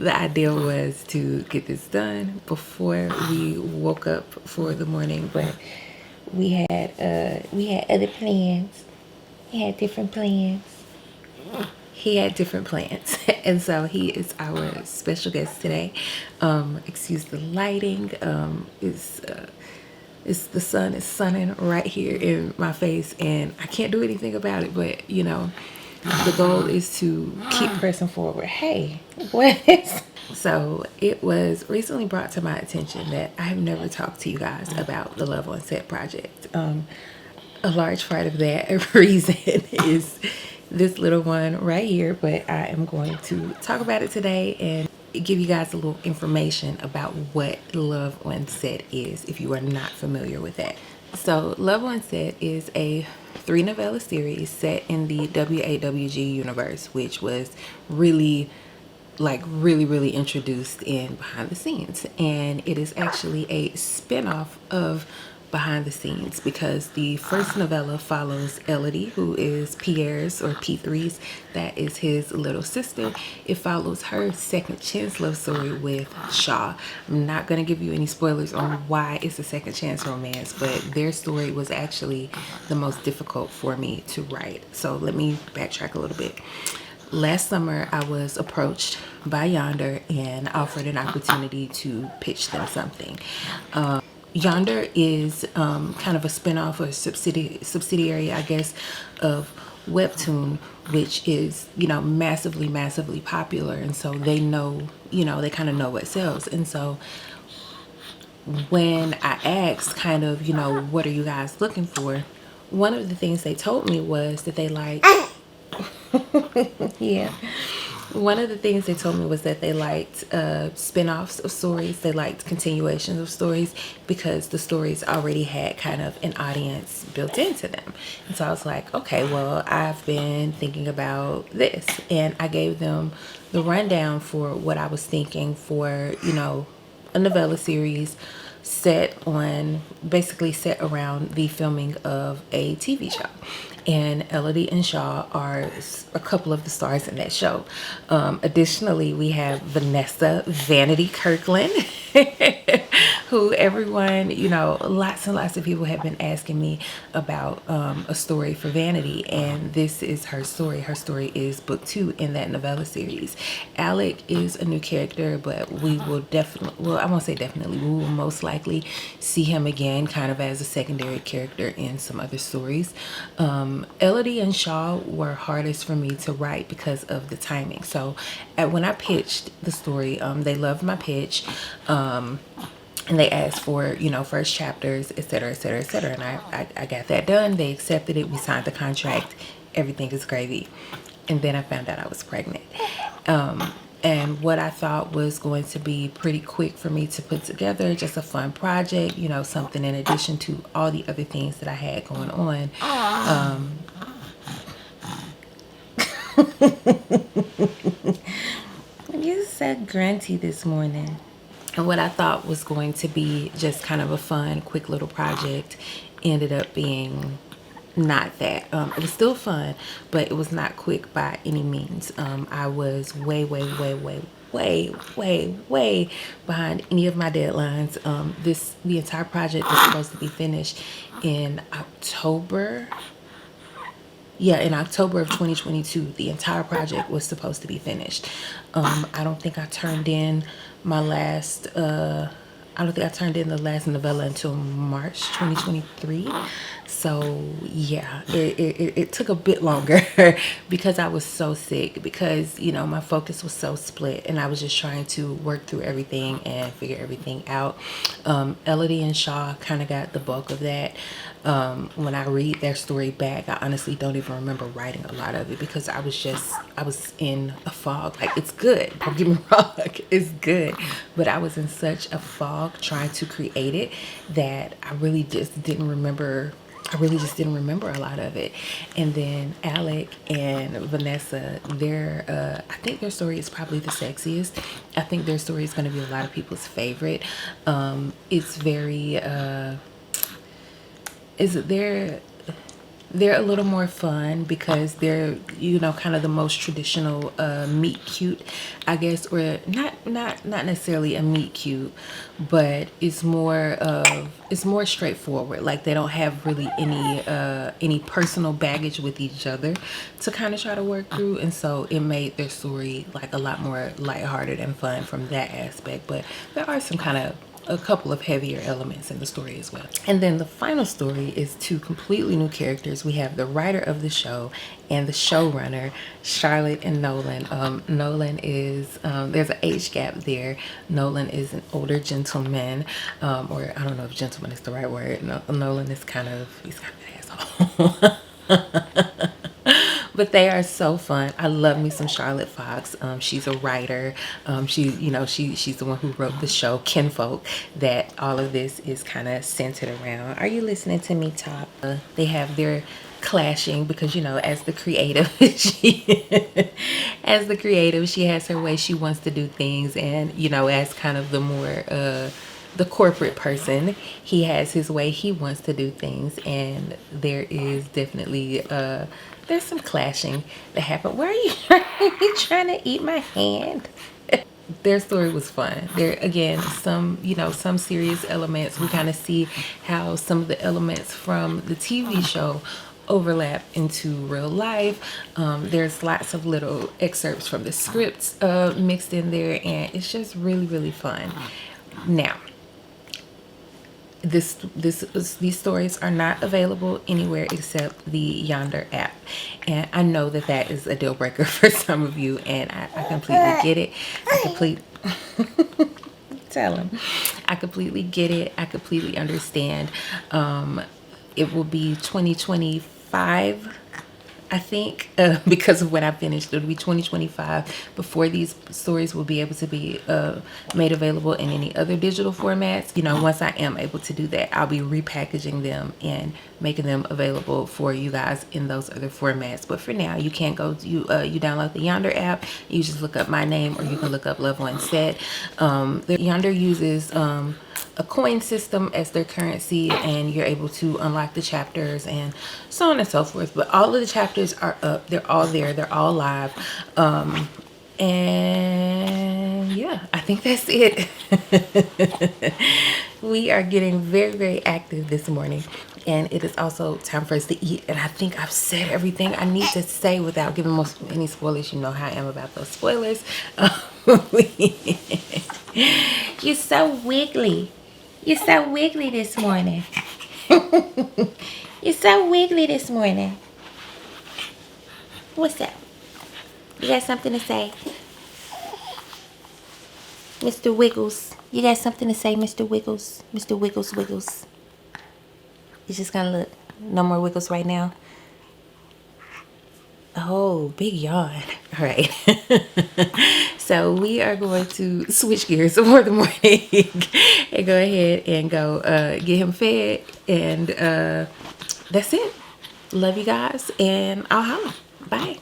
the idea was to get this done before we woke up for the morning, but we had other plans. We had different plans. He had different plans, and so he is our special guest today. Excuse the lighting. It's the sun is sunning right here in my face, and I can't do anything about it. But the goal is to keep pressing forward. Hey, what? So it was recently brought to my attention that I have never talked to you guys about the Level and Set project. A large part of that reason is this little one right here, but I am going to talk about it today and give you guys a little information about what Love on Set is if you are not familiar with that. So Love on Set is a 3 novella series set in the WAWG universe, which was really really introduced in Behind the Scenes, and it is actually a spin-off of Behind the Scenes because the first novella follows Elodie, who is Pierre's or P3's, that is his little sister. It follows her second chance love story with Shaw. I'm not going to give you any spoilers on why it's a second chance romance, but their story was actually the most difficult for me to write. So let me backtrack a little bit. Last summer, I was approached by Yonder and offered an opportunity to pitch them something. Yonder is kind of a spinoff or subsidiary, I guess, of Webtoon, which is, massively popular. And so they know, they kind of know what sells. And so when I asked kind of, what are you guys looking for? One of the things they told me was that they like yeah. One of the things they told me was that they liked spin-offs of stories. They liked continuations of stories because the stories already had kind of an audience built into them. And so I was like, okay, well, I've been thinking about this. And I gave them the rundown for what I was thinking for, a novella series basically set around the filming of a TV show. And Elodie and Shaw are a couple of the stars in that show. Additionally, we have Vanessa Vanity Kirkland, who everyone, lots and lots of people have been asking me about a story for Vanity, and this is her story. Her story is book 2 in that novella series. Alec is a new character, but we will definitely, well, I won't say definitely, we will most likely see him again kind of as a secondary character in some other stories. Elodie and Shaw were hardest for me to write because of the timing. So when I pitched the story, they loved my pitch. And they asked for, first chapters, etc., etc., etc. And I got that done. They accepted it. We signed the contract. Everything is gravy. And then I found out I was pregnant. And what I thought was going to be pretty quick for me to put together, just a fun project, something in addition to all the other things that I had going on. You said grunty this morning. And what I thought was going to be just kind of a fun, quick little project ended up being not that. It was still fun, but it was not quick by any means. I was way behind any of my deadlines. The entire project was supposed to be finished in October. Yeah, in October of 2022, the entire project was supposed to be finished. I don't think I turned in my last I don't think I turned in the last novella until March 2023. So yeah, it took a bit longer because I was so sick, because my focus was so split and I was just trying to work through everything and figure everything out. Elodie and Shaw kind of got the bulk of that. When I read their story back, I honestly don't even remember writing a lot of it because I was in a fog. Like, it's good, don't get me wrong, it's good, but I was in such a fog trying to create it that I really just didn't remember a lot of it. And then Alec and Vanessa, I think their story is probably the sexiest. I think their story is going to be a lot of people's favorite. It's very They're a little more fun because they're, you know, kind of the most traditional meet cute, I guess, or not necessarily a meet cute, but it's more straightforward. Like they don't have really any personal baggage with each other to kind of try to work through, and so it made their story like a lot more lighthearted and fun from that aspect. But there are some kind of a couple of heavier elements in the story as well. And then the final story is two completely new characters. We have the writer of the show and the showrunner, Charlotte and Nolan. Nolan is, there's an age gap there. Nolan is an older gentleman, or I don't know if gentleman is the right word. Nolan is he's kind of an asshole. But they are so fun. I love me some Charlotte Fox. She's a writer. She's the one who wrote the show Kinfolk that all of this is kind of centered around. Are you listening to me talk? They have their clashing because, you know, as the creative, she has her way she wants to do things, and, you know, as kind of the more the corporate person, he has his way he wants to do things, and there is definitely there's some clashing that happened. Why are you trying to eat my hand? Their story was fun. There again, some serious elements. We kind of see how some of the elements from the TV show overlap into real life. There's lots of little excerpts from the scripts mixed in there, and it's just really, really fun. Now, these stories are not available anywhere except the Yonder app, and I know that is a deal breaker for some of you, and I completely get it. Tell him, I completely get it. I completely understand. It will be 2025, I think, because of when I finished. It'll be 2025 before these stories will be able to be made available in any other digital formats. You know, once I am able to do that, I'll be repackaging them and making them available for you guys in those other formats. But for now, you can't go. You download the Yonder app. You just look up my name, or you can look up Love One Set. The Yonder uses a coin system as their currency, and you're able to unlock the chapters and so on and so forth. But all of the chapters are up. They're all there. They're all live. And yeah, I think that's it. We are getting very, very active this morning, and it is also time for us to eat. And I think I've said everything I need to say without giving any spoilers. You know how I am about those spoilers. You're so wiggly. You're so wiggly this morning. You're so wiggly this morning. What's up? You got something to say? Mr. Wiggles. You got something to say, Mr. Wiggles? Mr. Wiggles Wiggles. He's just gonna look. No more wiggles right now. Oh, big yawn. All right. So we are going to switch gears for the morning and go ahead and go get him fed. And that's it. Love you guys, and I'll holla. Bye.